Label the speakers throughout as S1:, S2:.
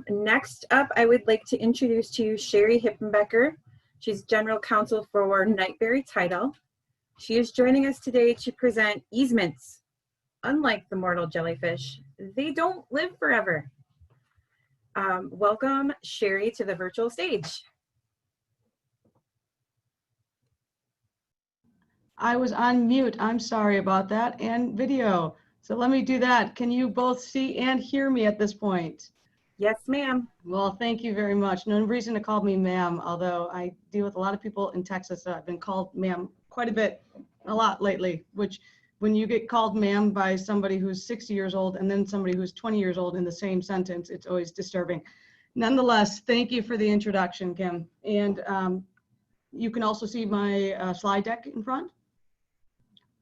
S1: Next up, I would like to introduce to you Cheri Hippenbecker. She's General Counsel for Nightberry Title. She is joining us today to present easements. Unlike the mortal jellyfish, they don't live forever. Welcome, Cheri, to the virtual stage.
S2: I was on mute. I'm sorry about that, and video. So let me do that. Can you both see and hear me at this point?
S1: Yes, ma'am.
S2: Well, thank you very much. No reason to call me ma'am, although I deal with a lot of people in Texas. I've been called ma'am quite a lot lately, which when you get called ma'am by somebody who's 60 years old and then somebody who's 20 years old in the same sentence, it's always disturbing. Nonetheless, thank you for the introduction, Kim. And you can also see my slide deck in front.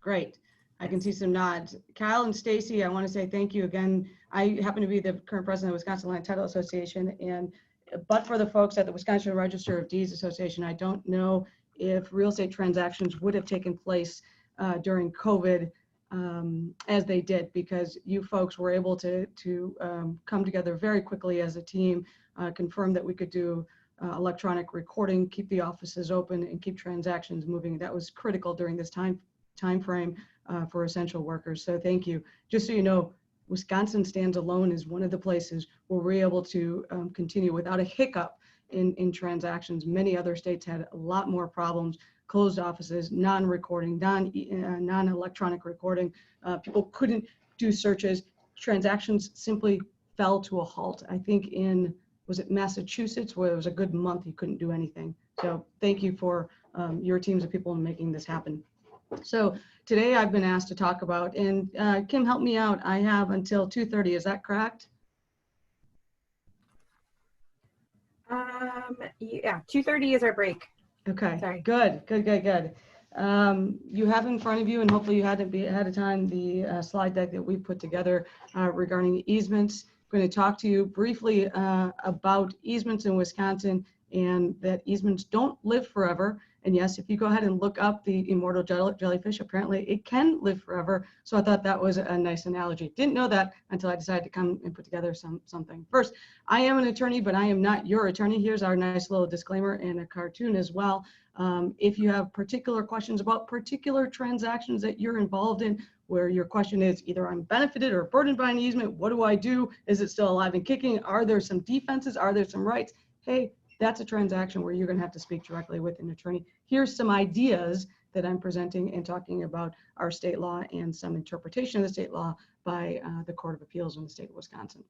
S2: Great. I can see some nods. Kyle and Stacy, I want to say thank you again. I happen to be the current president of the Wisconsin Land Title Association, and but for the folks at the Wisconsin Register of Deeds Association, I don't know if real estate transactions would have taken place during COVID as they did, because you folks were able to come together very quickly as a team, confirm that we could do electronic recording, keep the offices open, and keep transactions moving. That was critical during this time frame for essential workers. So thank you. Just so you know, Wisconsin stands alone as one of the places where we're able to continue without a hiccup in transactions. Many other states had a lot more problems, closed offices, non-recording, non-electronic recording. People couldn't do searches. Transactions simply fell to a halt. I think in, was it Massachusetts, where it was a good month you couldn't do anything. So thank you for your teams of people in making this happen. So today I've been asked to talk about, and Kim, help me out. I have until 2:30, is that correct?
S1: Yeah, 2:30 is our break.
S2: Okay,
S1: sorry.
S2: Good. You have in front of you, and hopefully you had to be ahead of time, the slide deck that we put together regarding easements. I'm going to talk to you briefly about easements in Wisconsin, and that easements don't live forever. And yes, if you go ahead and look up the immortal jellyfish, apparently it can live forever. So I thought that was a nice analogy. Didn't know that until I decided to come and put together something. First, I am an attorney, but I am not your attorney. Here's our nice little disclaimer and a cartoon as well. If you have particular questions about particular transactions that you're involved in, where your question is either I'm benefited or burdened by an easement, what do I do? Is it still alive and kicking? Are there some defenses? Are there some rights? Hey, that's a transaction where you're going to have to speak directly with an attorney. Here's some ideas that I'm presenting and talking about our state law and some interpretation of the state law by the Court of Appeals in the state of Wisconsin.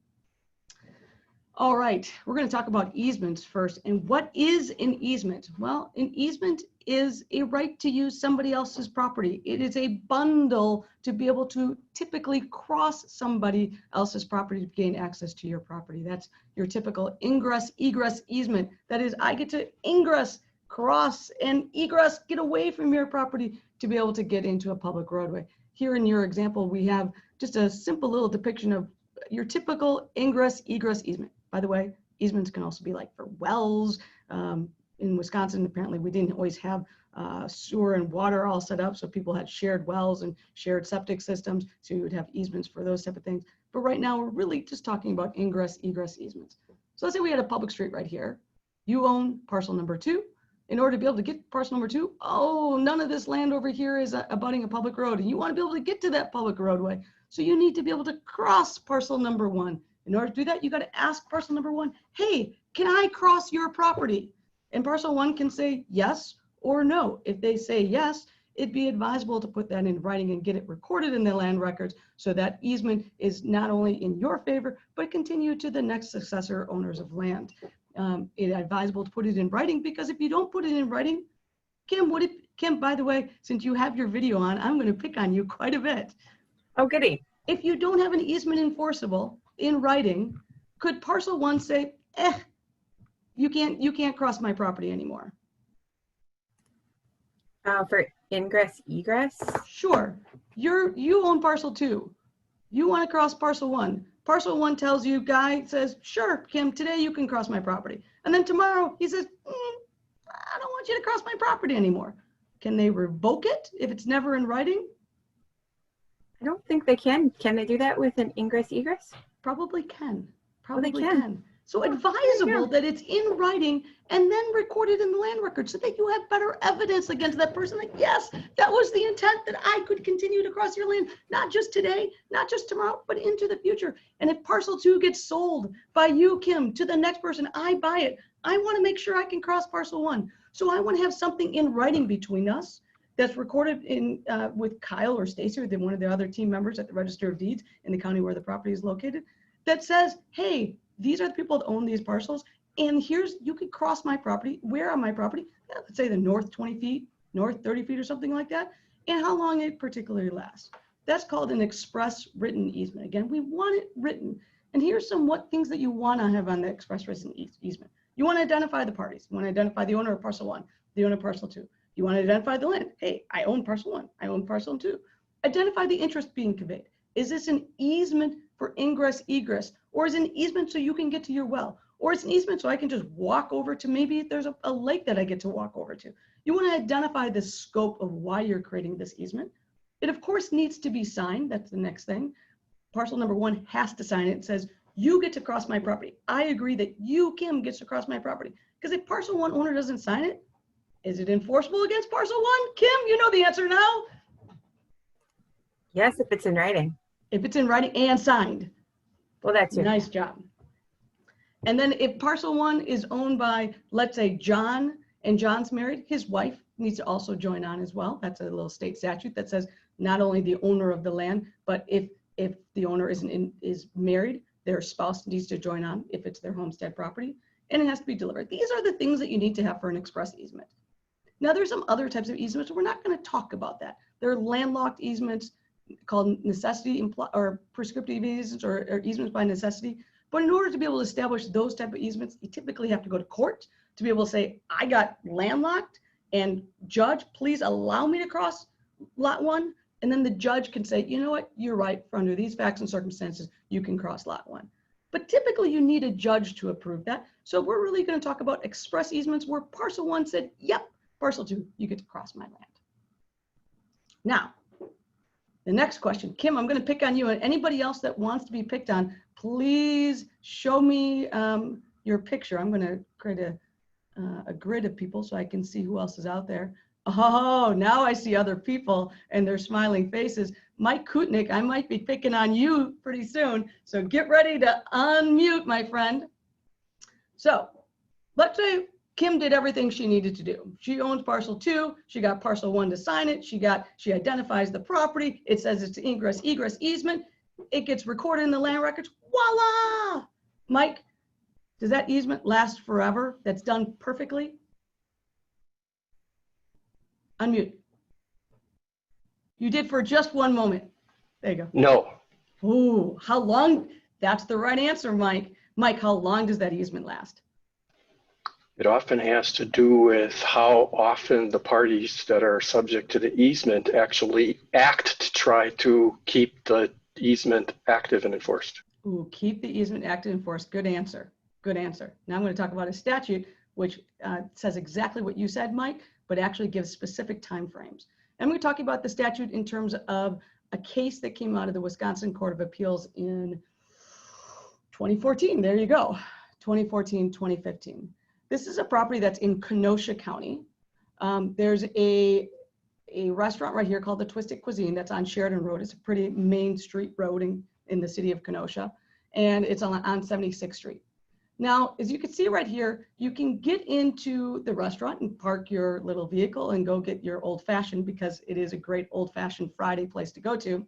S2: All right, we're going to talk about easements first. And what is an easement? Well, an easement is a right to use somebody else's property. It is a bundle to be able to typically cross somebody else's property to gain access to your property. That's your typical ingress, egress easement. That is, I get to ingress, cross, and egress, get away from your property to be able to get into a public roadway. Here in your example, we have just a simple little depiction of your typical ingress, egress easement. By the way, easements can also be like for wells. In Wisconsin, apparently we didn't always have sewer and water all set up, so people had shared wells and shared septic systems, so you would have easements for those type of things. But right now, we're really just talking about ingress, egress easements. So let's say we had a public street right here. You own parcel number 2. In order to be able to get parcel number 2, oh, none of this land over here is abutting a public road, and you want to be able to get to that public roadway. So you need to be able to cross parcel number 1. In order to do that, you got to ask parcel number 1, hey, can I cross your property? And parcel 1 can say yes or no. If they say yes, it'd be advisable to put that in writing and get it recorded in the land records so that easement is not only in your favor, but continue to the next successor owners of land. It's advisable to put it in writing, because if you don't put it in writing, Kim, by the way, since you have your video on, I'm going to pick on you quite a bit.
S1: Oh, goody.
S2: If you don't have an easement enforceable in writing, could parcel 1 say, you can't cross my property anymore?
S1: For ingress, egress?
S2: Sure. You own parcel 2. You want to cross parcel 1. Parcel 1 tells you, guy says, sure, Kim, today you can cross my property. And then tomorrow he says, I don't want you to cross my property anymore. Can they revoke it if it's never in writing?
S1: I don't think they can. Can they do that with an ingress, egress?
S2: Probably can. Probably
S1: can.
S2: can. So advisable that it's in writing and then recorded in the land record so that you have better evidence against that person. Like, yes, that was the intent, that I could continue to cross your land, not just today, not just tomorrow, but into the future. And if parcel 2 gets sold by you, Kim, to the next person, I buy it. I want to make sure I can cross parcel 1. So I want to have something in writing between us that's recorded in with Kyle or Stacy or one of the other team members at the Register of Deeds in the county where the property is located, that says, hey, these are the people that own these parcels, and here's, you could cross my property. Where on my property? Yeah, let's say the north 20 feet, north 30 feet or something like that, and how long it particularly lasts. That's called an express written easement. Again, we want it written. And here's some things that you want to have on the express written easement. You want to identify the parties. You want to identify the owner of parcel 1, the owner of parcel 2. You want to identify the land. Hey, I own parcel 1. I own parcel 2. Identify the interest being conveyed. Is this an easement for ingress, egress, or is it an easement so you can get to your well? Or it's an easement so I can just walk over to, maybe there's a lake that I get to walk over to. You want to identify the scope of why you're creating this easement. It of course needs to be signed. That's the next thing. Parcel number 1 has to sign it. It says, you get to cross my property. I agree that you, Kim, gets to cross my property. Because if parcel 1 owner doesn't sign it, is it enforceable against parcel 1? Kim, you know the answer now.
S1: Yes, if it's in writing.
S2: If it's in writing and signed.
S1: Well, that's it.
S2: Nice job. And then if parcel 1 is owned by, let's say, John, and John's married, his wife needs to also join on as well. That's a little state statute that says not only the owner of the land, but if the owner is married, their spouse needs to join on if it's their homestead property, and it has to be delivered. These are the things that you need to have for an express easement. Now, there's some other types of easements. We're not going to talk about that. There are landlocked easements called necessity or prescriptive easements or easements by necessity. But in order to be able to establish those type of easements, you typically have to go to court to be able to say, I got landlocked, and judge, please allow me to cross lot 1. And then the judge can say, you know what, you're right. For under these facts and circumstances, you can cross lot 1. But typically you need a judge to approve that. So we're really going to talk about express easements where parcel 1 said, yep, parcel 2, you get to cross my land. Now, the next question, Kim, I'm going to pick on you, and anybody else that wants to be picked on, please show me your picture. I'm going to create a grid of people so I can see who else is out there. Oh, now I see other people and their smiling faces. Mike Kutnick, I might be picking on you pretty soon. So get ready to unmute, my friend. So let's say Kim did everything she needed to do. She owns parcel 2. She got parcel 1 to sign it. She identifies the property. It says it's ingress, egress easement. It gets recorded in the land records. Voila! Mike, does that easement last forever? That's done perfectly? Unmute. You did for just 1 moment. There you go.
S3: No.
S2: Ooh, how long? That's the right answer, Mike. Mike, how long does that easement last?
S3: It often has to do with how often the parties that are subject to the easement actually act to try to keep the easement active and enforced.
S2: Ooh, keep the easement active and enforced. Good answer. Good answer. Now I'm going to talk about a statute which says exactly what you said, Mike, but actually gives specific timeframes. And we're talking about the statute in terms of a case that came out of the Wisconsin Court of Appeals in 2014. There you go. 2014, 2015. This is a property that's in Kenosha County. There's a restaurant right here called the Twisted Cuisine that's on Sheridan Road. It's a pretty main street road in the city of Kenosha, and it's on 76th Street. Now, as you can see right here, you can get into the restaurant and park your little vehicle and go get your old fashioned, because it is a great old fashioned Friday place to go to,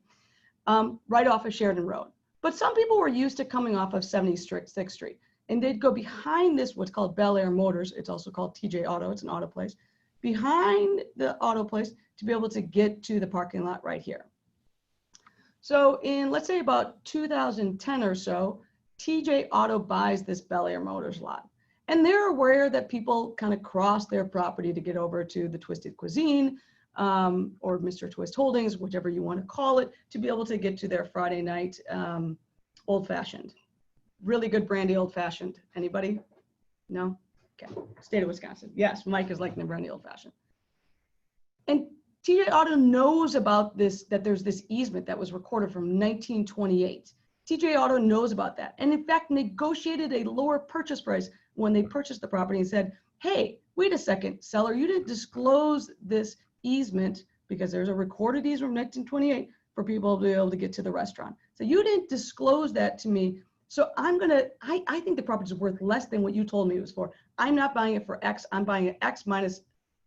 S2: right off of Sheridan Road. But some people were used to coming off of 76th Street. And they'd go behind this, what's called Bel Air Motors. It's also called TJ Auto. It's an auto place. Behind the auto place to be able to get to the parking lot right here. So in, let's say about 2010 or so, TJ Auto buys this Bel Air Motors lot. And they're aware that people kind of cross their property to get over to the Twisted Cuisine or Mr. Twist Holdings, whichever you want to call it, to be able to get to their Friday night old fashioned. Really good brandy old fashioned. Anybody? No? Okay. State of Wisconsin. Yes, Mike is liking the brandy old fashioned. And TJ Auto knows about this, that there's this easement that was recorded from 1928. TJ Auto knows about that, and in fact negotiated a lower purchase price when they purchased the property and said, hey, wait a second, seller, you didn't disclose this easement because there's a recorded easement from 1928 for people to be able to get to the restaurant. So you didn't disclose that to me. So I think the property is worth less than what you told me it was for. I'm not buying it for X, I'm buying it X minus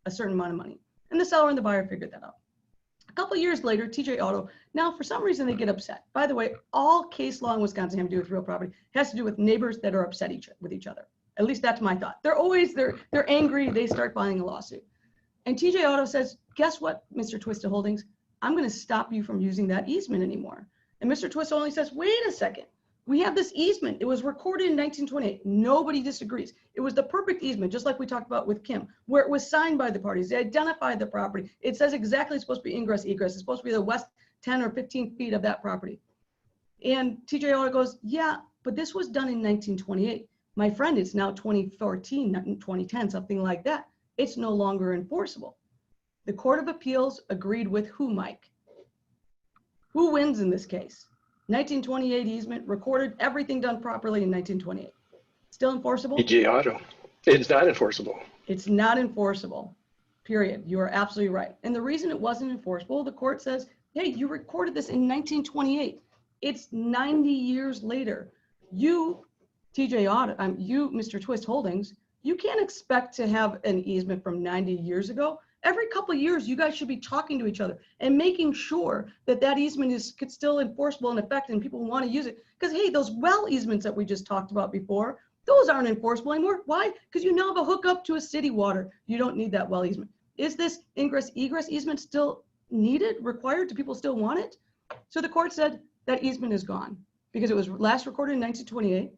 S2: a certain amount of money. And the seller and the buyer figured that out. A couple of years later, TJ Auto, now for some reason they get upset. By the way, all case law in Wisconsin having to do with real property has to do with neighbors that are upset with each other. At least that's my thought. They're angry, they start filing a lawsuit. And TJ Auto says, guess what, Mr. Twisted Holdings? I'm gonna stop you from using that easement anymore. And Mr. Twisted Holdings says, wait a second. We have this easement. It was recorded in 1928. Nobody disagrees. It was the perfect easement, just like we talked about with Kim, where it was signed by the parties. They identified the property. It says exactly it's supposed to be ingress, egress. It's supposed to be the west 10 or 15 feet of that property. And TJ Auto goes, yeah, but this was done in 1928. My friend, it's now 2014, not 2010, something like that. It's no longer enforceable. The Court of Appeals agreed with who, Mike? Who wins in this case? 1928 easement, recorded, everything done properly in 1928. Still enforceable?
S3: TJ Auto. It's not enforceable.
S2: It's not enforceable, period. You are absolutely right. And the reason it wasn't enforceable, the court says, hey, you recorded this in 1928. It's 90 years later. You, TJ Auto, you, Mr. Twist Holdings, you can't expect to have an easement from 90 years ago. Every couple of years, you guys should be talking to each other and making sure that that easement is still enforceable in effect and people want to use it. Because, hey, those well easements that we just talked about before, those aren't enforceable anymore. Why? Because you now have a hookup to a city water. You don't need that well easement. Is this ingress, egress easement still needed, required? Do people still want it? So the court said that easement is gone because it was last recorded in 1928.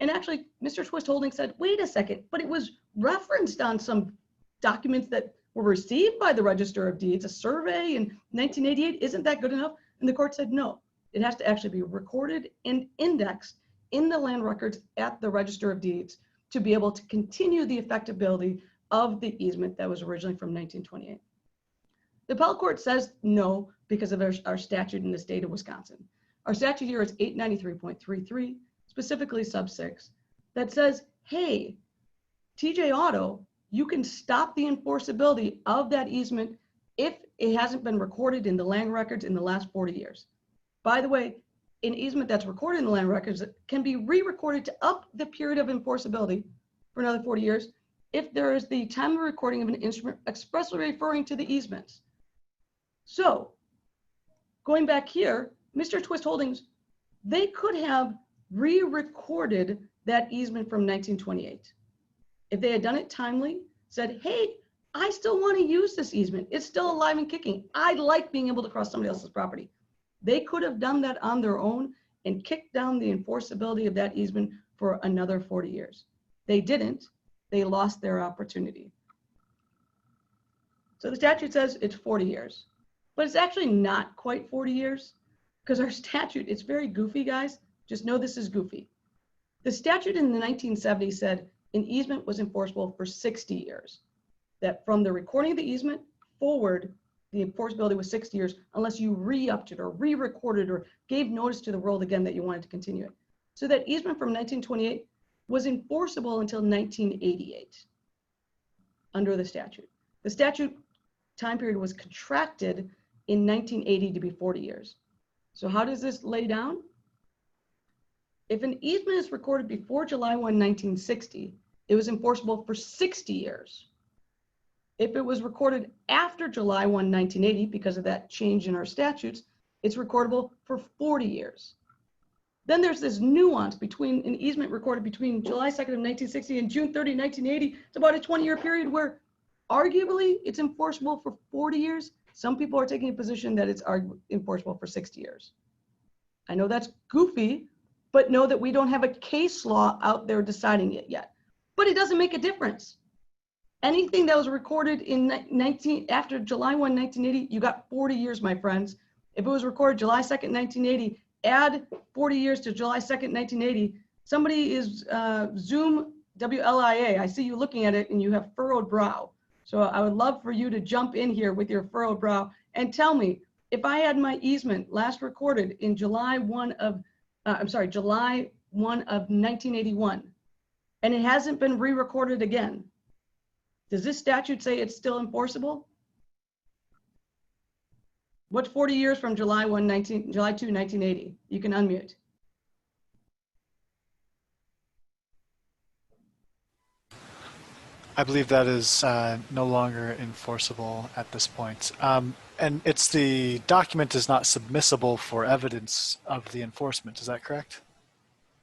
S2: And actually, Mr. Twist Holdings said, wait a second, but it was referenced on some documents that were received by the Register of Deeds, a survey in 1988. Isn't that good enough? And the court said, no, it has to actually be recorded and indexed in the land records at the Register of Deeds to be able to continue the effectability of the easement that was originally from 1928. The appellate court says no because of our statute in the state of Wisconsin. Our statute here is 893.33, specifically sub 6, that says, hey, TJ Auto, you can stop the enforceability of that easement if it hasn't been recorded in the land records in the last 40 years. By the way, an easement that's recorded in the land records can be re-recorded to up the period of enforceability for another 40 years if there is the time of recording of an instrument expressly referring to the easements. So, going back here, Mr. Twist Holdings, they could have re-recorded that easement from 1928. If they had done it timely, said, hey, I still want to use this easement. It's still alive and kicking. I like being able to cross somebody else's property. They could have done that on their own and kicked down the enforceability of that easement for another 40 years. They didn't. They lost their opportunity. So the statute says it's 40 years, but it's actually not quite 40 years because our statute, it's very goofy, guys. Just know this is goofy. The statute in the 1970s said an easement was enforceable for 60 years. That from the recording of the easement forward, the enforceability was 60 years unless you re-upped it or re-recorded or gave notice to the world again that you wanted to continue it. So that easement from 1928 was enforceable until 1988 under the statute. The statute time period was contracted in 1980 to be 40 years. So how does this lay down? If an easement is recorded before July 1, 1960, it was enforceable for 60 years. If it was recorded after July 1, 1980, because of that change in our statutes, it's recordable for 40 years. Then there's this nuance between an easement recorded between July 2nd of 1960 and June 30, 1980. It's about a 20-year period where arguably it's enforceable for 40 years. Some people are taking a position that it's enforceable for 60 years. I know that's goofy, but know that we don't have a case law out there deciding it yet. But it doesn't make a difference. Anything that was recorded in after July 1, 1980, you got 40 years, my friends. If it was recorded July 2nd, 1980, add 40 years to July 2nd, 1980. Somebody is Zoom WLIA. I see you looking at it and you have furrowed brow. So I would love for you to jump in here with your furrowed brow and tell me, if I had my easement last recorded in July 1 of July 1 of 1981, and it hasn't been re-recorded again. Does this statute say it's still enforceable? What's 40 years from July 2, 1980? You can unmute.
S4: I believe that is no longer enforceable at this point. And it's the document is not submissible for evidence of the enforcement. Is that correct?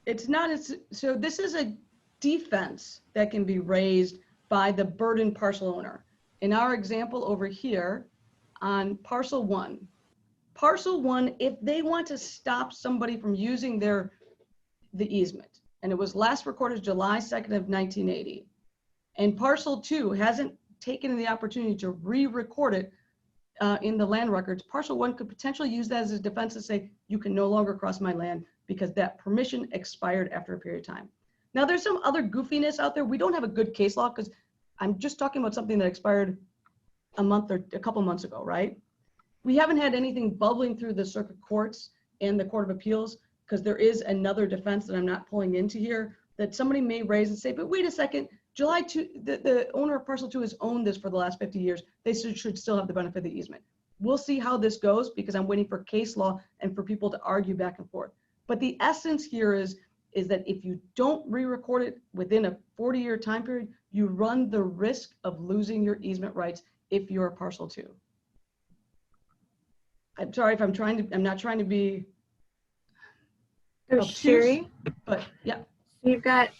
S2: It's not. So this is a defense that can be raised by the burdened parcel owner. In our example over here on Parcel 1, if they want to stop somebody from using the easement, and it was last recorded July 2nd of 1980, and Parcel 2 hasn't taken the opportunity to re-record it in the land records, Parcel 1 could potentially use that as a defense to say, you can no longer cross my land because that permission expired after a period of time. Now, there's some other goofiness out there. We don't have a good case law because I'm just talking about something that expired a month or a couple months ago, right? We haven't had anything bubbling through the circuit courts and the Court of Appeals because there is another defense that I'm not pulling into here that somebody may raise and say, but wait a second, July 2, the owner of Parcel 2 has owned this for the last 50 years. They should still have the benefit of the easement. We'll see how this goes because I'm waiting for case law and for people to argue back and forth. But the essence here is that if you don't re-record it within a 40-year time period, you run the risk of losing your easement rights if you're a Parcel 2. I'm sorry if I'm not trying to be obtuse,
S1: Cheri,
S2: but yeah.
S1: you've got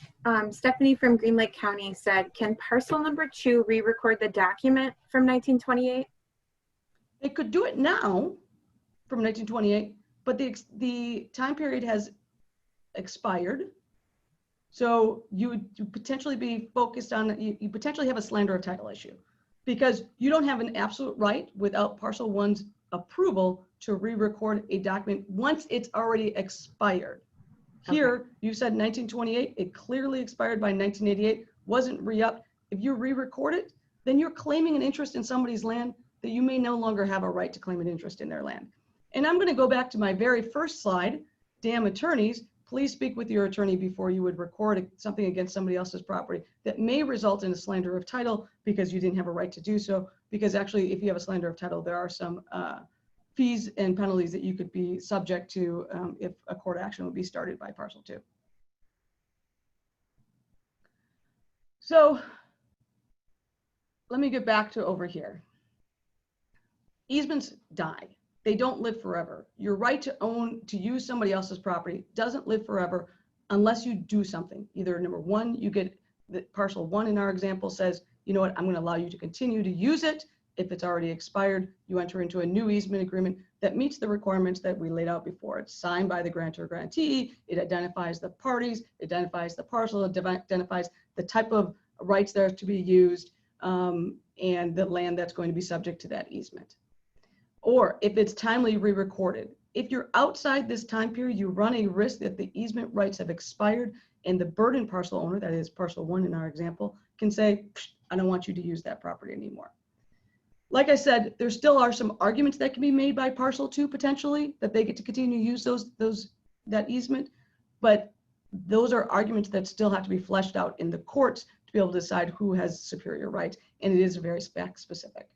S1: Stephanie from Green Lake County said, can parcel number 2 re-record the document from 1928?
S2: They could do it now from 1928, but the time period has expired. So you would potentially be focused on, you potentially have a slander of title issue because you don't have an absolute right without Parcel 1's approval to re-record a document once it's already expired. Here, you said 1928, it clearly expired by 1988, wasn't re-upped. If you re-record it, then you're claiming an interest in somebody's land that you may no longer have a right to claim an interest in their land. And I'm gonna go back to my very first slide, damn attorneys, please speak with your attorney before you would record something against somebody else's property that may result in a slander of title because you didn't have a right to do so. Because actually, if you have a slander of title, there are some fees and penalties that you could be subject to if a court action would be started by Parcel 2. So let me get back to over here. Easements die. They don't live forever. Your right to use somebody else's property doesn't live forever unless you do something. Either number one, you get the Parcel 1 in our example says, you know what, I'm going to allow you to continue to use it. If it's already expired, you enter into a new easement agreement that meets the requirements that we laid out before. It's signed by the grantor or grantee. It identifies the parties, identifies the parcel, it identifies the type of rights that are to be used and the land that's going to be subject to that easement. Or if it's timely re-recorded, if you're outside this time period, you run a risk that the easement rights have expired and the burdened parcel owner, that is Parcel 1 in our example, can say, I don't want you to use that property anymore. Like I said, there still are some arguments that can be made by Parcel 2 potentially that they get to continue to use that easement, but those are arguments that still have to be fleshed out in the courts to be able to decide who has superior rights, and it is very fact specific.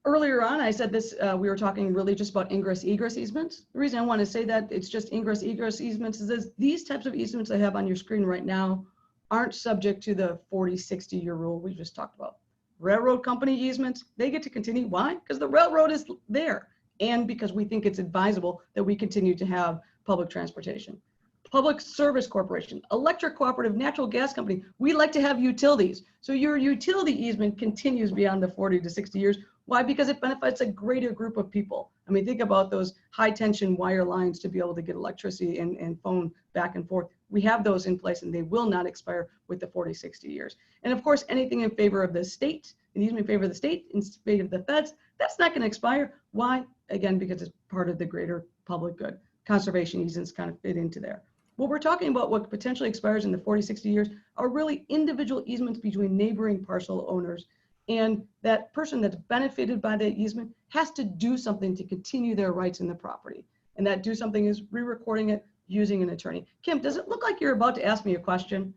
S2: Earlier on, I said this, we were talking really just about ingress egress easements. The reason I want to say that it's just ingress egress easements is these types of easements I have on your screen right now aren't subject to the 40-60 year rule we just talked about. Railroad company easements, they get to continue. Why? Because the railroad is there and because we think it's advisable that we continue to have public transportation. Public Service Corporation, electric cooperative, natural gas company, we like to have utilities. So your utility easement continues beyond the 40 to 60 years. Why? Because it benefits a greater group of people. I mean, think about those high tension wire lines to be able to get electricity and phone back and forth. We have those in place and they will not expire with the 40, 60 years. And of course, anything in favor of the state, an easement in favor of the state, in favor of the feds, that's not gonna expire. Why? Again, because it's part of the greater public good. Conservation easements kind of fit into there. What we're talking about, what potentially expires in the 40, 60 years are really individual easements between neighboring parcel owners. And that person that's benefited by that easement has to do something to continue their rights in the property. and that do something is re-recording it using an attorney. Kim, does it look like you're about to ask me a question?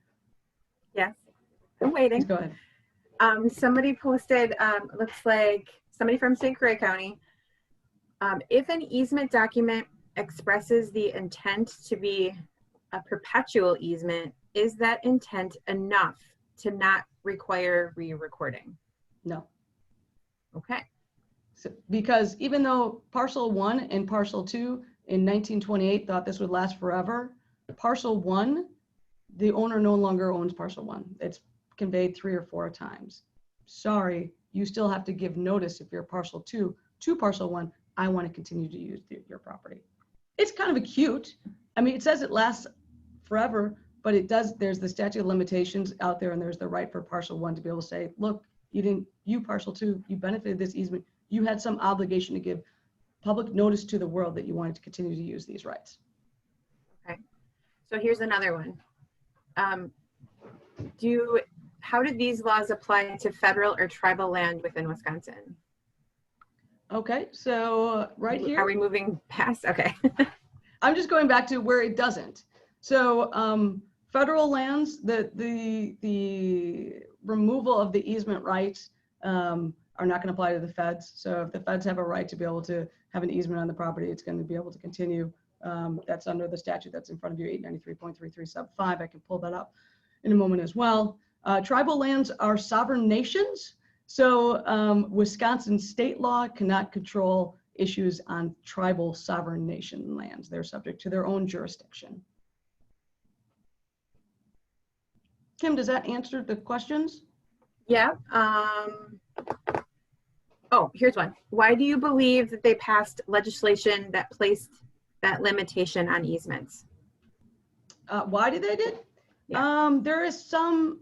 S1: Yes, I'm
S2: Please
S1: waiting.
S2: go ahead.
S1: Somebody posted, looks like somebody from St. Croix County. If an easement document expresses the intent to be a perpetual easement, is that intent enough to not require re-recording?
S2: No.
S1: Okay.
S2: So, because even though Parcel 1 and Parcel 2 in 1928 thought this would last forever, Parcel 1, the owner no longer owns Parcel 1. It's conveyed 3 or 4 times. Sorry, you still have to give notice if you're Parcel 2 to Parcel 1, I want to continue to use your property. It's kind of acute. I mean, it says it lasts forever, but it does, there's the statute of limitations out there, and there's the right for Parcel 1 to be able to say, look, you Parcel 2, you benefited this easement. You had some obligation to give public notice to the world that you wanted to continue to use these rights.
S1: Okay. So here's another one. How do these laws apply to federal or tribal land within Wisconsin?
S2: Okay, so right here.
S1: Are we moving past? Okay.
S2: I'm just going back to where it doesn't. So federal lands, the removal of the easement rights are not going to apply to the feds. So if the feds have a right to be able to have an easement on the property, it's going to be able to continue. That's under the statute that's in front of you, 893.33 sub 5. I can pull that up in a moment as well. Tribal lands are sovereign nations. So Wisconsin state law cannot control issues on tribal sovereign nation lands. They're subject to their own jurisdiction. Kim, does that answer the questions?
S1: Yeah. Oh, here's one. Why do you believe that they passed legislation that placed that limitation on easements?
S2: Why did they did?
S1: Yeah.
S2: There is some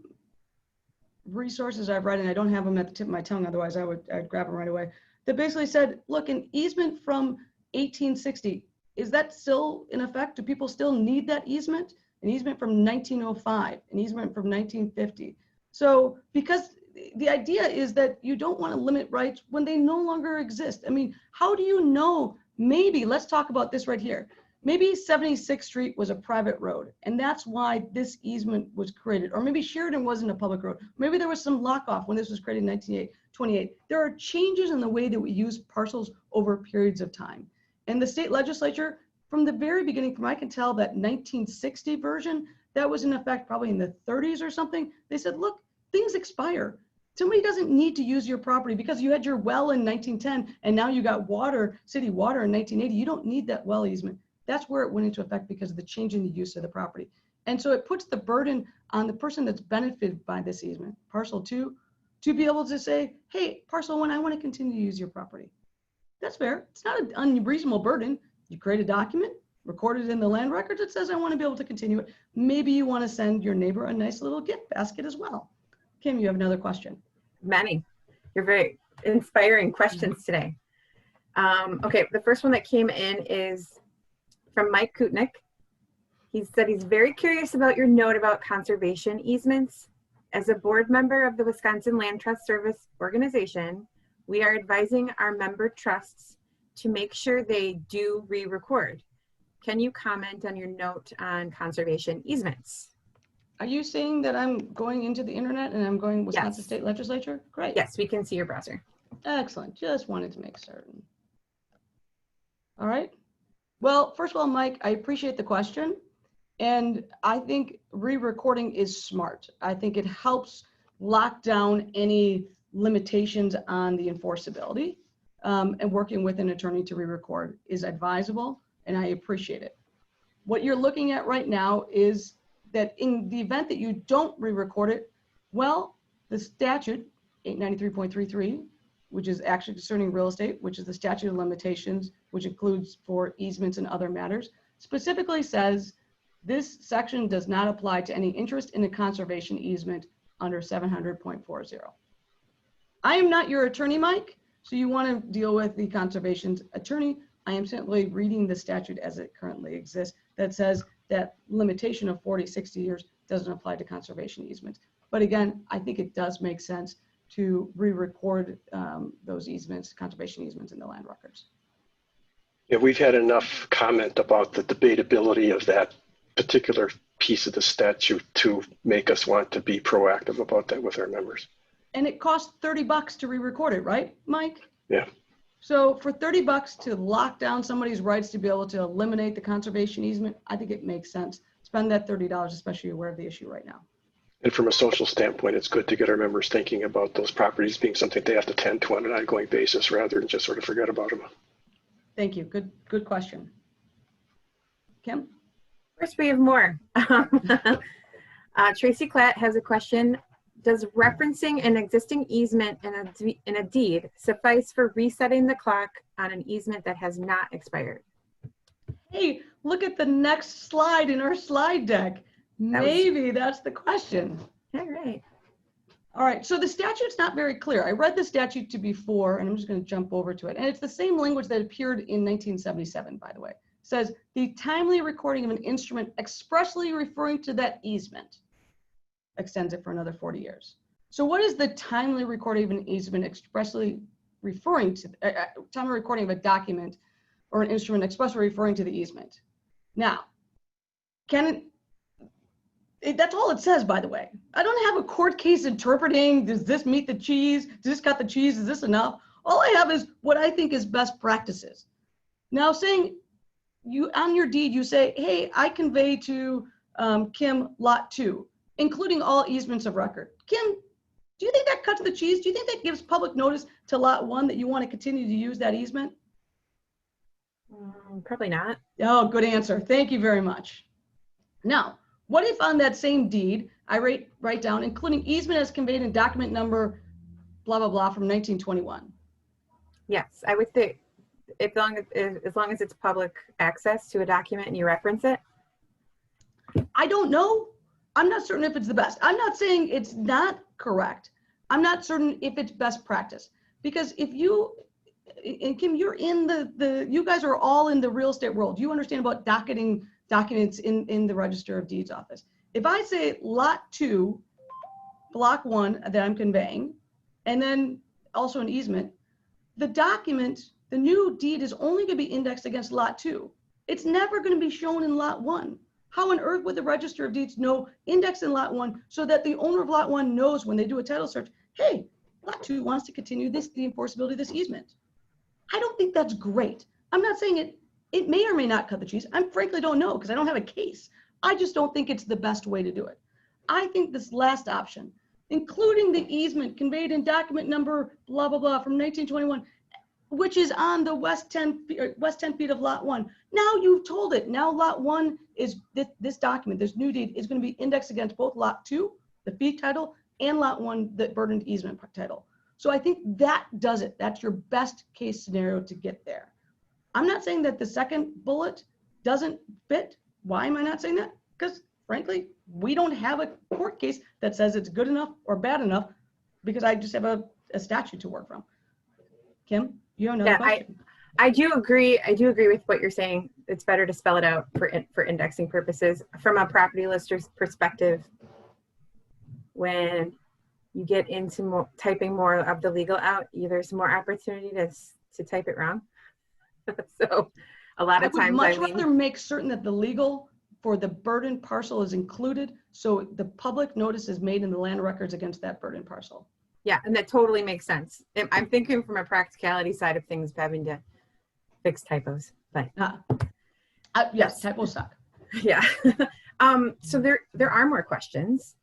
S2: resources I've read, and I don't have them at the tip of my tongue, otherwise I'd grab them right away, that basically said, look, an easement from 1860, is that still in effect? Do people still need that easement? An easement from 1905, an easement from 1950. So because the idea is that you don't want to limit rights when they no longer exist. I mean, how do you know? Maybe, let's talk about this right here. Maybe 76th Street was a private road, and that's why this easement was created. Or maybe Sheridan wasn't a public road. Maybe there was some lock-off when this was created in 1928. There are changes in the way that we use parcels over periods of time. And the state legislature, from the very beginning, from I can tell that 1960 version, that was in effect probably in the 30s or something, they said, look, things expire. Somebody doesn't need to use your property because you had your well in 1910, and now you got water, city water in 1980. You don't need that well easement. That's where it went into effect because of the change in the use of the property. And so it puts the burden on the person that's benefited by this easement, Parcel 2, to be able to say, hey, Parcel 1, I want to continue to use your property. That's fair. It's not an unreasonable burden. You create a document, record it in the land records. It says, I want to be able to continue it. Maybe you want to send your neighbor a nice little gift basket as well. Kim, you have another question.
S1: Many. You're very inspiring questions today. Okay, the first one that came in is from Mike Kutnick. He said he's very curious about your note about conservation easements. As a board member of the Wisconsin Land Trust Service organization, we are advising our member trusts to make sure they do re-record. Can you comment on your note on conservation easements?
S2: Are you saying that I'm going into the internet and I'm going Wisconsin
S1: Yes.
S2: State Legislature? Great.
S1: Yes, we can see your browser.
S2: Excellent. Just wanted to make certain. All right. Well, first of all, Mike, I appreciate the question. And I think re-recording is smart. I think it helps lock down any limitations on the enforceability. And working with an attorney to re-record is advisable, and I appreciate it. What you're looking at right now is that in the event that you don't re-record it, well, the statute 893.33, which is actually concerning real estate, which is the statute of limitations, which includes for easements and other matters, specifically says this section does not apply to any interest in a conservation easement under 700.40. I am not your attorney, Mike, so you want to deal with the conservation's attorney. I am simply reading the statute as it currently exists that says that limitation of 40, 60 years doesn't apply to conservation easements. But again, I think it does make sense to re-record those easements, conservation easements in the land records.
S3: Yeah, we've had enough comment about the debatability of that particular piece of the statute to make us want to be proactive about that with our members.
S2: And it costs $30 to re-record it, right, Mike?
S3: Yeah.
S2: So for $30 to lock down somebody's rights to be able to eliminate the conservation easement, I think it makes sense. Spend that $30, especially aware of the issue right now.
S3: And from a social standpoint, it's good to get our members thinking about those properties being something they have to tend to on an ongoing basis rather than just sort of forget about them.
S2: Thank you. Good question. Kim?
S1: First, we have more. Tracy Klatt has a question. Does referencing an existing easement in a deed suffice for resetting the clock on an easement that has not expired?
S2: Hey, look at the next slide in our slide deck. Maybe that's the question.
S1: All right.
S2: All right, so the statute's not very clear. I read the statute to before, and I'm just going to jump over to it. And it's the same language that appeared in 1977, by the way. It says, the timely recording of an instrument expressly referring to that easement extends it for another 40 years. So what is the timely recording of an easement expressly referring to, timely recording of a document or an instrument expressly referring to the easement? Now, that's all it says, by the way. I don't have a court case interpreting, does this meet the cheese? Does this got the cheese? Is this enough? All I have is what I think is best practices. Now saying, you on your deed, you say, hey, I convey to Kim lot 2, including all easements of record. Kim, do you think that cuts the cheese? Do you think that gives public notice to lot 1 that you want to continue to use that easement?
S1: Probably not.
S2: Oh, good answer. Thank you very much. Now, what if on that same deed, I write down, including easement as conveyed in document number, blah, blah, blah, from 1921?
S1: Yes, I would say as long as it's public access to a document and you reference it.
S2: I don't know. I'm not certain if it's the best. I'm not saying it's not correct. I'm not certain if it's best practice. Because if you, and Kim, you're in you guys are all in the real estate world. You understand about docketing documents in the Register of Deeds office. If I say lot 2, block 1 that I'm conveying, and then also an easement, the document, the new deed is only going to be indexed against lot 2. It's never going to be shown in lot 1. How on earth would the Register of Deeds know index in lot 1 so that the owner of lot 1 knows when they do a title search, hey, lot 2 wants to continue the enforceability of this easement? I don't think that's great. I'm not saying it may or may not cut the cheese. I frankly don't know because I don't have a case. I just don't think it's the best way to do it. I think this last option, including the easement conveyed in document number blah, blah, blah from 1921, which is on the west 10 feet of lot 1. Now you've told it. Now lot 1 is this document, this new deed is going to be indexed against both lot 2, the fee title, and lot 1, the burdened easement title. So I think that does it. That's your best case scenario to get there. I'm not saying that the second bullet doesn't fit. Why am I not saying that? Because frankly, we don't have a court case that says it's good enough or bad enough because I just have a statute to work from. Kim, you have another question?
S1: I do agree. I do agree with what you're saying. It's better to spell it out for indexing purposes. From a property lister's perspective, when you get into typing more of the legal out, there's more opportunity to type it wrong. So a lot of times
S2: I would much rather make certain that the legal for the burden parcel is included so the public notice is made in the land records against that burden parcel.
S1: Yeah, and that totally makes sense. I'm thinking from a practicality side of things, having to fix typos, but
S2: yes, typos suck.
S1: Yeah. So there are more questions.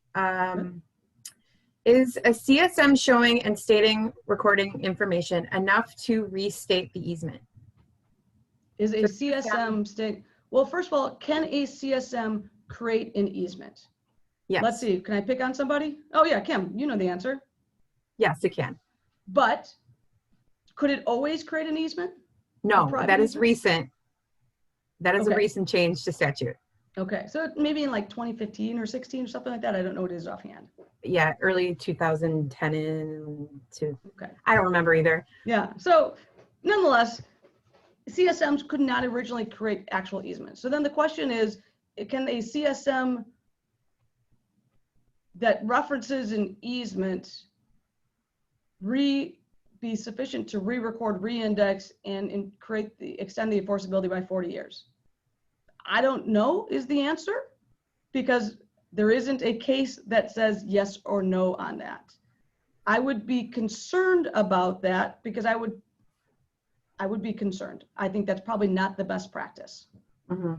S1: Is a CSM showing and stating recording information enough to restate the easement?
S2: Is a CSM state? Well, first of all, can a CSM create an easement?
S1: Yes.
S2: Let's see. Can I pick on somebody? Oh yeah, Kim, you know the answer.
S1: Yes, it can.
S2: But could it always create an easement?
S1: No, that is recent. That is
S2: Okay.
S1: a recent change to statute.
S2: Okay, so maybe in like 2015 or 16 or something like that. I don't know what it is offhand.
S1: Yeah, early 2010 into.
S2: Okay.
S1: I don't remember either.
S2: Yeah. So nonetheless, CSMs could not originally create actual easements. So then the question is, can a CSM that references an easement be sufficient to re-record, re-index, and extend the enforceability by 40 years? I don't know is the answer, because there isn't a case that says yes or no on that. I would be concerned about that because I would be concerned. I think that's probably not the best practice.
S1: Mm-hmm.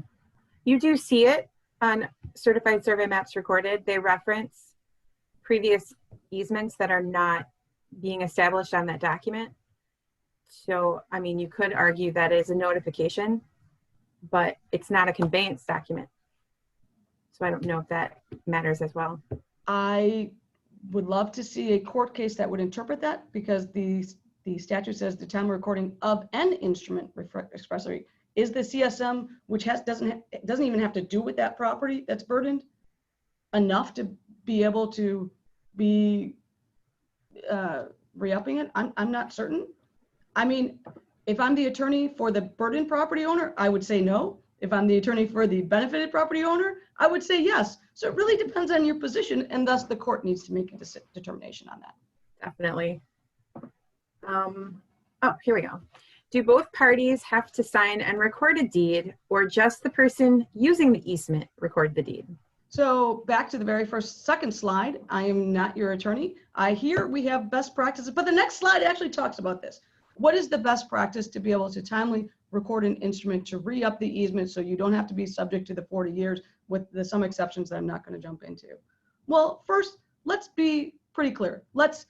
S1: You do see it on certified survey maps recorded. They reference previous easements that are not being established on that document. So, I mean, you could argue that is a notification, but it's not a conveyance document. So I don't know if that matters as well.
S2: I would love to see a court case that would interpret that, because the statute says the time of recording of an instrument expressly is the CSM, which doesn't even have to do with that property that's burdened, enough to be able to be re-upping it. I'm not certain. I mean, if I'm the attorney for the burdened property owner, I would say no. If I'm the attorney for the benefited property owner, I would say yes. So it really depends on your position, and thus the court needs to make a determination on that.
S1: Definitely. Oh, here we go. Do both parties have to sign and record a deed, or just the person using the easement record the deed?
S2: So back to the very second slide, I am not your attorney. Here we have best practices, but the next slide actually talks about this. What is the best practice to be able to timely record an instrument to re-up the easement so you don't have to be subject to the 40 years with some exceptions that I'm not going to jump into? Well, first, let's be pretty clear. Let's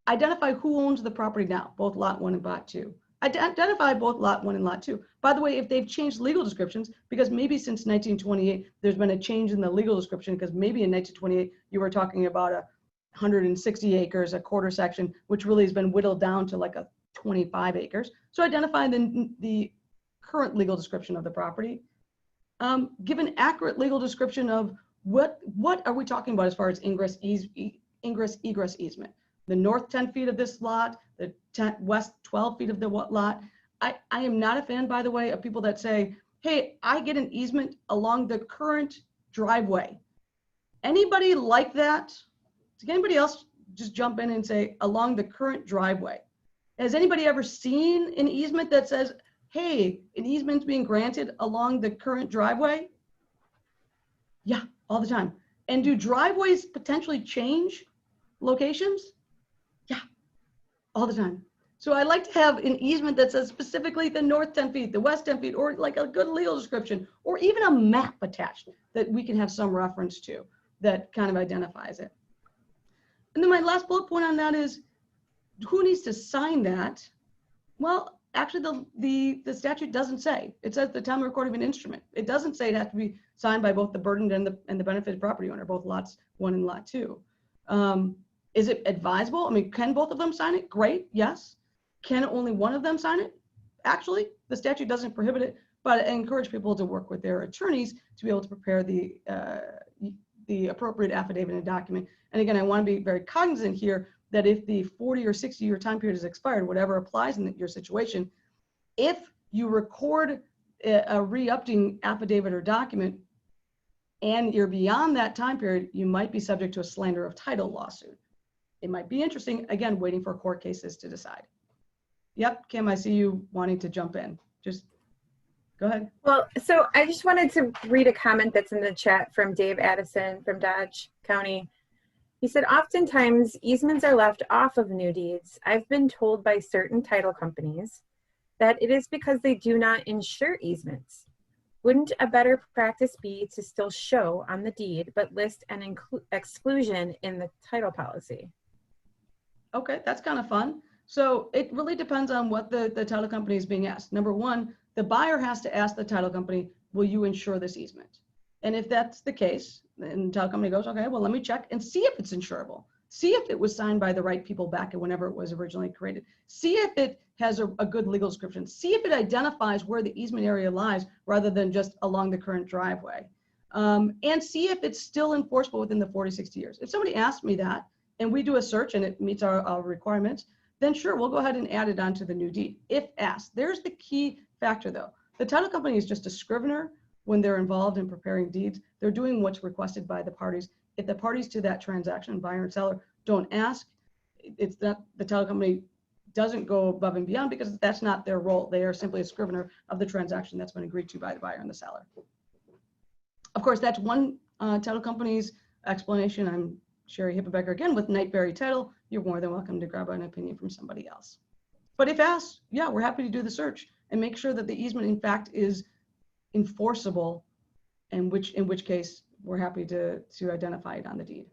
S2: identify who owns the property now, both lot 1 and lot 2. Identify both lot 1 and lot 2. By the way, if they've changed legal descriptions, because maybe since 1928, there's been a change in the legal description, because maybe in 1928, you were talking about 160 acres, a quarter section, which really has been whittled down to like a 25 acres. So identify the current legal description of the property. Give an accurate legal description of what are we talking about as far as ingress, egress easement. The north 10 feet of this lot, the west 12 feet of the lot. I am not a fan, by the way, of people that say, hey, I get an easement along the current driveway. Anybody like that? Does anybody else just jump in and say along the current driveway? Has anybody ever seen an easement that says, hey, an easement's being granted along the current driveway? Yeah, all the time. And do driveways potentially change locations? Yeah, all the time. So I like to have an easement that says specifically the north 10 feet, the west 10 feet, or like a good legal description, or even a map attached that we can have some reference to that kind of identifies it. And then my last bullet point on that is, who needs to sign that? Well, actually the statute doesn't say. It says the time of recording of an instrument. It doesn't say it has to be signed by both the burdened and the benefited property owner, both lots 1 and lot 2. Is it advisable? I mean, can both of them sign it? Great, yes. Can only one of them sign it? Actually, the statute doesn't prohibit it, but I encourage people to work with their attorneys to be able to prepare the appropriate affidavit and document. And again, I want to be very cognizant here that if the 40 or 60 year time period has expired, whatever applies in your situation, if you record a re-upping affidavit or document and you're beyond that time period, you might be subject to a slander of title lawsuit. It might be interesting, again, waiting for court cases to decide. Yep, Kim, I see you wanting to jump in. Just go ahead.
S1: Well, so I just wanted to read a comment that's in the chat from Dave Addison from Dodge County. He said, oftentimes easements are left off of new deeds. I've been told by certain title companies that it is because they do not insure easements. Wouldn't a better practice be to still show on the deed, but list an exclusion in the title policy?
S2: Okay, that's kind of fun. So it really depends on what the title company is being asked. Number one, the buyer has to ask the title company, will you insure this easement? And if that's the case, then the title company goes, okay, well, let me check and see if it's insurable. See if it was signed by the right people back at whenever it was originally created. See if it has a good legal description. See if it identifies where the easement area lies rather than just along the current driveway. And see if it's still enforceable within the 40, 60 years. If somebody asks me that and we do a search and it meets our requirements, then sure, we'll go ahead and add it onto the new deed, if asked. There's the key factor though. The title company is just a scrivener when they're involved in preparing deeds. They're doing what's requested by the parties. If the parties to that transaction, buyer and seller, don't ask, it's not, the title company doesn't go above and beyond because that's not their role. They are simply a scrivener of the transaction that's been agreed to by the buyer and the seller. Of course, that's one title company's explanation. I'm Cheri Hippenbecker again with Nightberry Title. You're more than welcome to grab an opinion from somebody else. But if asked, yeah, we're happy to do the search and make sure that the easement in fact is enforceable, in which case we're happy to identify it on the deed.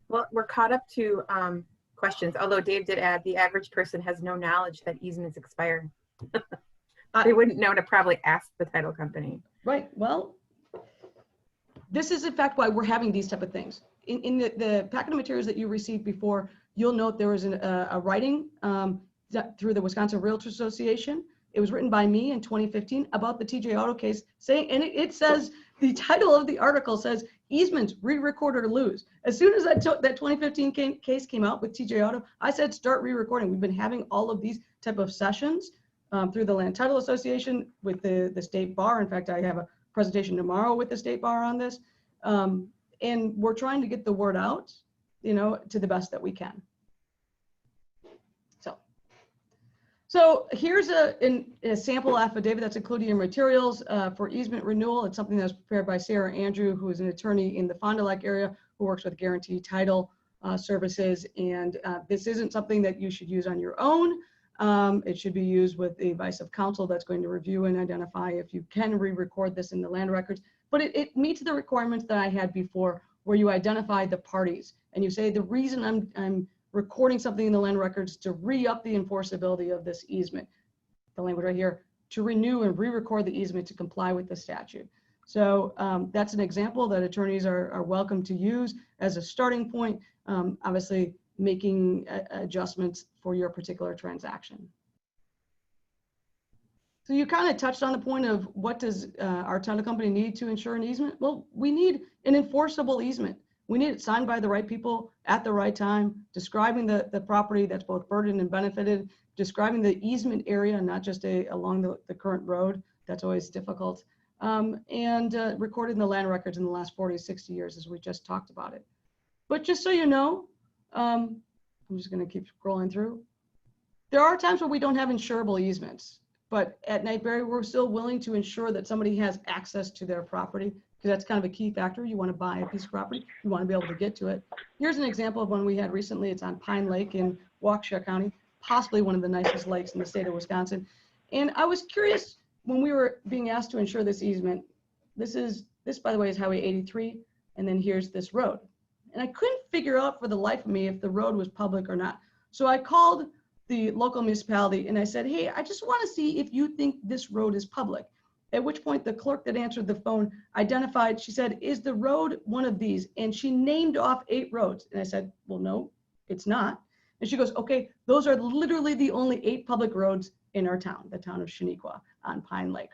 S1: Well, we're caught up to questions, although Dave did add the average person has no knowledge that easements expire. They wouldn't know to probably ask the title company.
S2: Right. Well, this is in fact why we're having these type of things. In the packet of materials that you received before, you'll note there was a writing through the Wisconsin Realtors Association. It was written by me in 2015 about the TJ Auto case, saying, and it says, the title of the article says, easements, re-record or lose. As soon as that 2015 case came out with TJ Auto, I said, start re-recording. We've been having all of these type of sessions through the Land Title Association with the state bar. In fact, I have a presentation tomorrow with the state bar on this. And we're trying to get the word out, to the best that we can. So here's a sample affidavit that's included in materials for easement renewal. It's something that's prepared by Sarah Andrew, who is an attorney in the Fond du Lac area who works with guaranteed title services. And this isn't something that you should use on your own. It should be used with the advice of counsel that's going to review and identify if you can re-record this in the land records. But it meets the requirements that I had before, where you identify the parties and you say the reason I'm recording something in the land records to re-up the enforceability of this easement. The language right here, to renew and re-record the easement to comply with the statute. So that's an example that attorneys are welcome to use as a starting point, obviously making adjustments for your particular transaction. So you kind of touched on the point of what does our title company need to ensure an easement? Well, we need an enforceable easement. We need it signed by the right people at the right time, describing the property that's both burdened and benefited, describing the easement area, not just along the current road. That's always difficult. And recorded in the land records in the last 40 to 60 years, as we just talked about it. But just so you know, I'm just going to keep scrolling through. There are times where we don't have insurable easements, but at Nightberry, we're still willing to ensure that somebody has access to their property, because that's kind of a key factor. You want to buy a piece of property, you want to be able to get to it. Here's an example of one we had recently. It's on Pine Lake in Waukesha County, possibly one of the nicest lakes in the state of Wisconsin. And I was curious when we were being asked to ensure this easement. This, by the way, is Highway 83, and then here's this road. And I couldn't figure out for the life of me if the road was public or not. So I called the local municipality and I said, hey, I just want to see if you think this road is public. At which point the clerk that answered the phone identified, she said, is the road one of these? And she named off 8 roads. And I said, well, no, it's not. And she goes, okay, those are literally the only 8 public roads in our town, the town of Shaniqua on Pine Lake.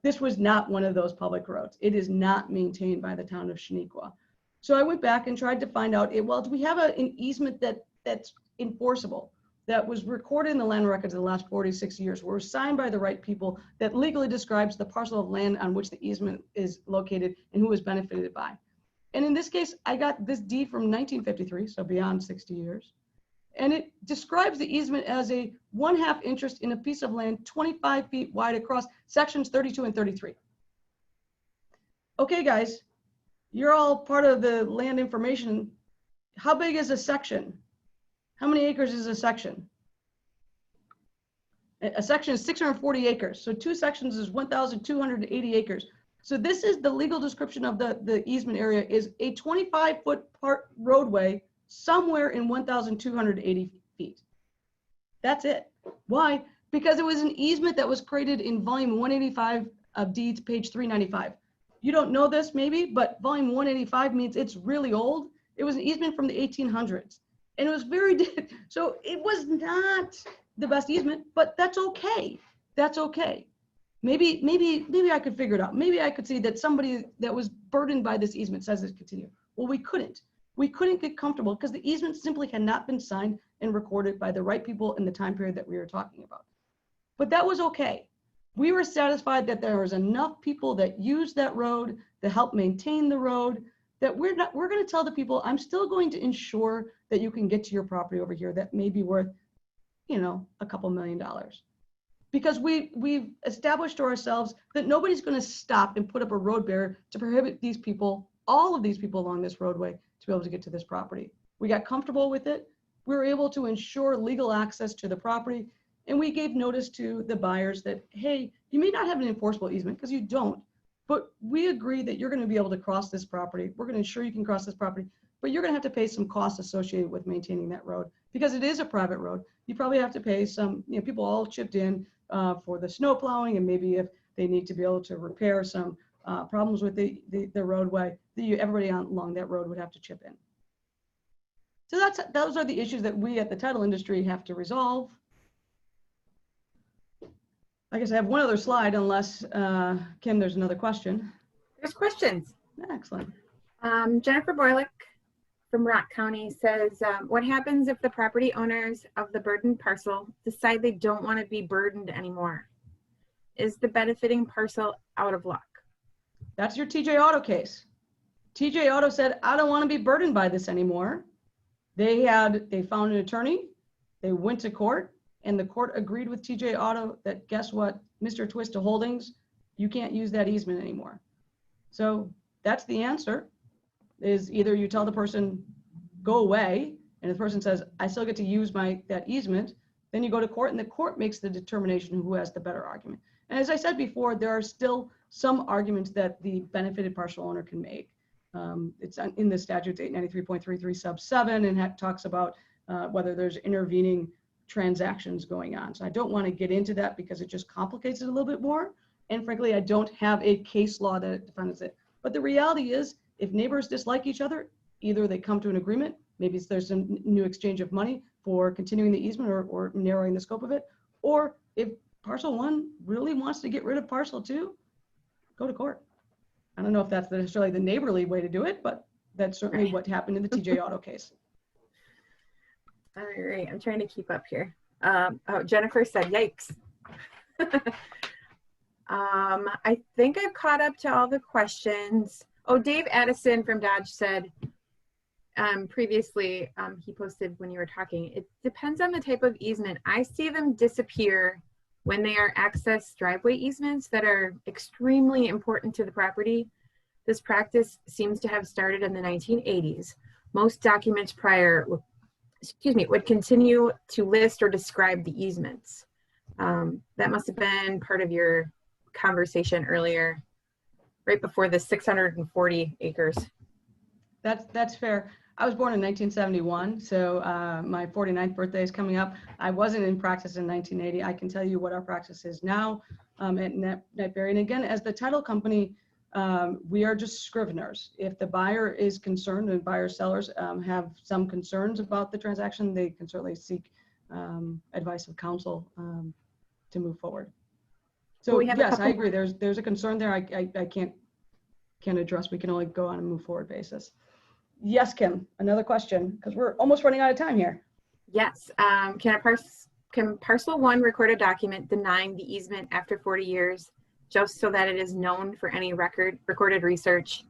S2: This was not one of those public roads. It is not maintained by the town of Shaniqua. So I went back and tried to find out, well, do we have an easement that's enforceable, that was recorded in the land records in the last 46 years, were signed by the right people, that legally describes the parcel of land on which the easement is located and who is benefited by. And in this case, I got this deed from 1953, so beyond 60 years. And it describes the easement as a 1/2 interest in a piece of land 25 feet wide across sections 32 and 33. Okay, guys, you're all part of the land information. How big is a section? How many acres is a section? A section is 640 acres. So 2 sections is 1,280 acres. So this is the legal description of the easement area is a 25-foot roadway somewhere in 1,280 feet. That's it. Why? Because it was an easement that was created in volume 185 of deeds, page 395. You don't know this maybe, but volume 185 means it's really old. It was an easement from the 1800s. And it was very, so it was not the best easement, but that's okay. That's okay. Maybe I could figure it out. Maybe I could see that somebody that was burdened by this easement says it continue. Well, we couldn't. We couldn't get comfortable because the easement simply had not been signed and recorded by the right people in the time period that we were talking about. But that was okay. We were satisfied that there was enough people that used that road to help maintain the road, that we're going to tell the people, I'm still going to ensure that you can get to your property over here that may be worth, you know, a couple $1 million. Because we've established to ourselves that nobody's going to stop and put up a road barrier to prohibit these people, all of these people along this roadway, to be able to get to this property. We got comfortable with it. We were able to ensure legal access to the property. And we gave notice to the buyers that, hey, you may not have an enforceable easement because you don't, but we agree that you're going to be able to cross this property. We're going to ensure you can cross this property, but you're going to have to pay some costs associated with maintaining that road because it is a private road. You probably have to pay some, you know, people all chipped in for the snow plowing, and maybe if they need to be able to repair some problems with the roadway, everybody along that road would have to chip in. So those are the issues that we at the title industry have to resolve. I guess I have one other slide, unless, Kim, there's another question.
S1: There's questions.
S2: Excellent.
S1: Jennifer Borlick from Rock County says, what happens if the property owners of the burdened parcel decide they don't want to be burdened anymore? Is the benefiting parcel out of luck?
S2: That's your TJ Auto case. TJ Auto said, I don't want to be burdened by this anymore. They found an attorney, they went to court, and the court agreed with TJ Auto that, guess what, Mr. Twista Holdings, you can't use that easement anymore. So that's the answer, is either you tell the person, go away, and the person says, I still get to use that easement, then you go to court, and the court makes the determination who has the better argument. And as I said before, there are still some arguments that the benefited parcel owner can make. It's in the statute 893.33 sub 7, and that talks about whether there's intervening transactions going on. So I don't want to get into that because it just complicates it a little bit more. And frankly, I don't have a case law that defines it. But the reality is, if neighbors dislike each other, either they come to an agreement, maybe there's some new exchange of money for continuing the easement or narrowing the scope of it, or if parcel 1 really wants to get rid of parcel 2, go to court. I don't know if that's necessarily the neighborly way to do it, but that's certainly what happened in the TJ Auto case.
S1: All right, I'm trying to keep up here. Oh, Jennifer said, yikes. I think I've caught up to all the questions. Oh, Dave Addison from Dodge said, previously, he posted when you were talking, it depends on the type of easement. I see them disappear when they are access driveway easements that are extremely important to the property. This practice seems to have started in the 1980s. Most documents prior, would continue to list or describe the easements. That must have been part of your conversation earlier, right before the 640 acres.
S2: That's fair. I was born in 1971, so my 49th birthday is coming up. I wasn't in practice in 1980. I can tell you what our practice is now at NetBerry. And again, as the title company, we are just scriveners. If the buyer is concerned, and buyer sellers have some concerns about the transaction, they can certainly seek advice of counsel to move forward. So yes, I agree. There's a concern there. I can't address. We can only go on a move forward basis. Yes, Kim, another question, because we're almost running out of time here.
S1: Yes, can parcel 1 record a document denying the easement after 40 years, just so that it is known for any recorded research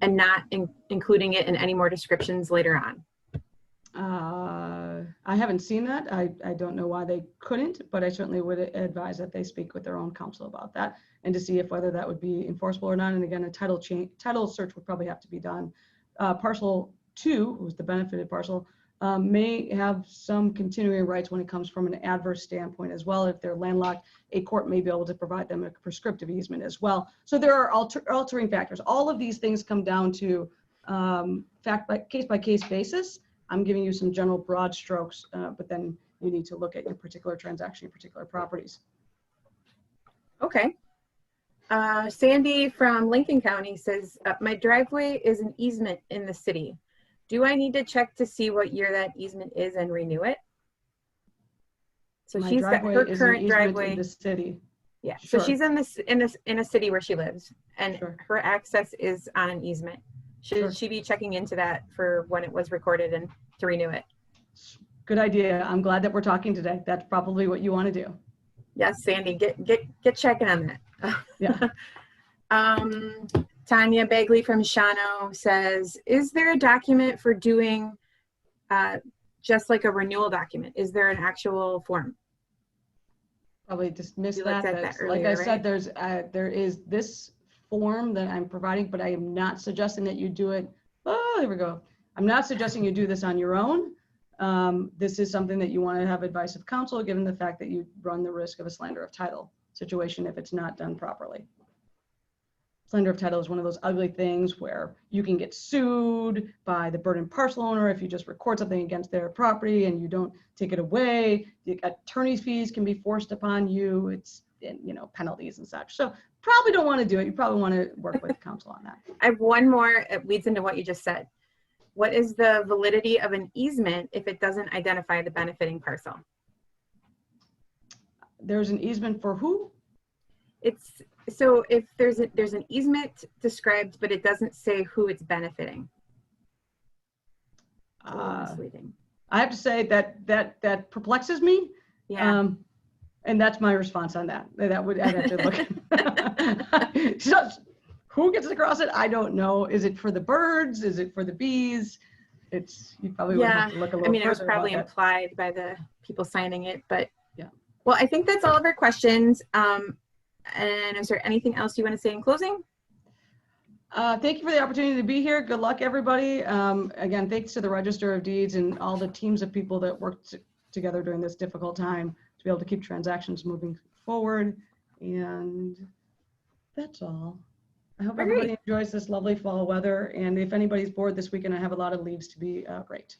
S1: and not including it in any more descriptions later on?
S2: I haven't seen that. I don't know why they couldn't, but I certainly would advise that they speak with their own counsel about that and to see if whether that would be enforceable or not. And again, a title search would probably have to be done. Parcel 2, who's the benefited parcel, may have some continuing rights when it comes from an adverse standpoint as well. If they're landlocked, a court may be able to provide them a prescriptive easement as well. So there are altering factors. All of these things come down to case by case basis. I'm giving you some general broad strokes, but then you need to look at your particular transaction, your particular properties.
S1: Okay. Sandy from Lincoln County says, my driveway is an easement in the city. Do I need to check to see what year that easement is and renew it? So she's got her current driveway
S2: in the city.
S1: Yeah,
S2: Sure.
S1: so she's in a city where she lives, and
S2: Sure.
S1: her access is on an easement. Should she be checking into that for when it was recorded and to renew it?
S2: Good idea. I'm glad that we're talking today. That's probably what you want to do.
S1: Yes, Sandy, get checking on that.
S2: Yeah.
S1: Tanya Bagley from Shano says, is there a document for doing just like a renewal document? Is there an actual form?
S2: Probably dismissed
S1: You looked
S2: that.
S1: at that
S2: Like I
S1: earlier,
S2: said,
S1: right?
S2: there is this form that I'm providing, but I am not suggesting that you do it. Oh, here we go. I'm not suggesting you do this on your own. This is something that you want to have advice of counsel, given the fact that you run the risk of a slander of title situation if it's not done properly. Slander of title is one of those ugly things where you can get sued by the burdened parcel owner if you just record something against their property and you don't take it away. The attorney's fees can be forced upon you. It's, you know, penalties and such. So probably don't want to do it. You probably want to work with counsel on that.
S1: I have one more. It leads into what you just said. What is the validity of an easement if it doesn't identify the benefiting parcel?
S2: There's an easement for who?
S1: It's so if there's an easement described, but it doesn't say who it's benefiting. It's a little misleading.
S2: I have to say that perplexes me.
S1: Yeah.
S2: And that's my response on that. I'd have to look. So, who gets across it? I don't know. Is it for the birds? Is it for the bees? You probably would have to look a little.
S1: I mean, it was
S2: further
S1: probably
S2: about that.
S1: implied by the people signing it, but
S2: yeah.
S1: Well, I think that's all of our questions. And is there anything else you want to say in closing?
S2: Thank you for the opportunity to be here. Good luck, everybody. Again, thanks to the Register of Deeds and all the teams of people that worked together during this difficult time to be able to keep transactions moving forward. And that's all. I hope everybody enjoys this lovely fall weather. And if anybody's bored this weekend, I have a lot of leaves to be great.